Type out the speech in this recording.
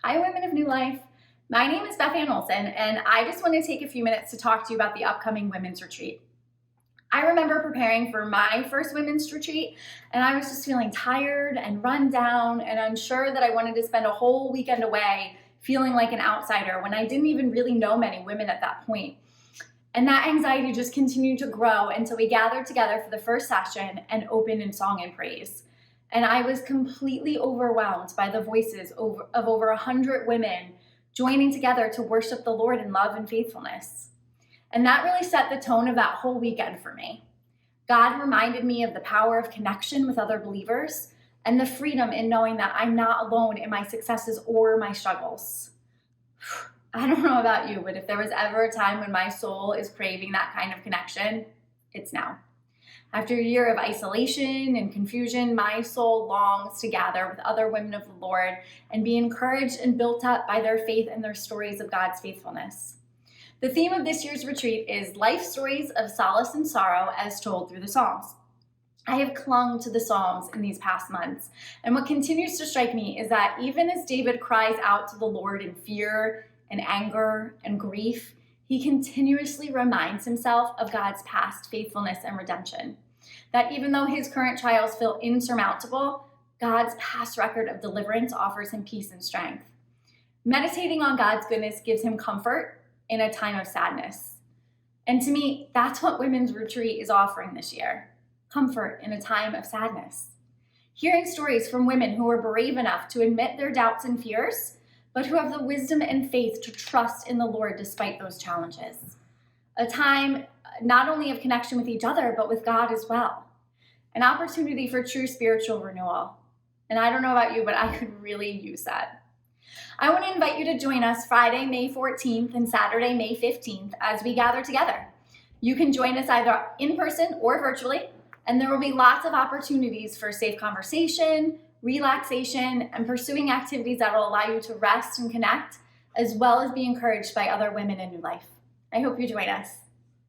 Hi, women of New Life. My name is Beth Ann Olson, and I just want to take a few minutes to talk to you about the upcoming women's retreat. I remember preparing for my first women's retreat, and I was just feeling tired and run down and unsure that I wanted to spend a whole weekend away feeling like an outsider when I didn't even really know many women at that point. And that anxiety just continued to grow until we gathered together for the first session and opened in song and praise. And I was completely overwhelmed by the voices of over 100 women joining together to worship the Lord in love and faithfulness. And that really set the tone of that whole weekend for me. God reminded me of the power of connection with other believers and the freedom in knowing that I'm not alone in my successes or my struggles. I don't know about you, but if there was ever a time when my soul is craving that kind of connection, it's now. After a year of isolation and confusion, my soul longs to gather with other women of the Lord and be encouraged and built up by their faith and their stories of God's faithfulness. The theme of this year's retreat is life stories of solace and sorrow as told through the Psalms. I have clung to the Psalms in these past months, and what continues to strike me is that even as David cries out to the Lord in fear and anger and grief, he continuously reminds himself of God's past faithfulness and redemption. That even though his current trials feel insurmountable, God's past record of deliverance offers him peace and strength. Meditating on God's goodness gives him comfort in a time of sadness. And to me, that's what Women's Retreat is offering this year. Comfort in a time of sadness. Hearing stories from women who are brave enough to admit their doubts and fears, but who have the wisdom and faith to trust in the Lord despite those challenges. A time not only of connection with each other, but with God as well. An opportunity for true spiritual renewal. And I don't know about you, but I could really use that. I want to invite you to join us Friday, May 14th and Saturday, May 15th as we gather together. You can join us either in person or virtually, and there will be lots of opportunities for safe conversation, relaxation, and pursuing activities that will allow you to rest and connect, as well as be encouraged by other women in your life. I hope you join us.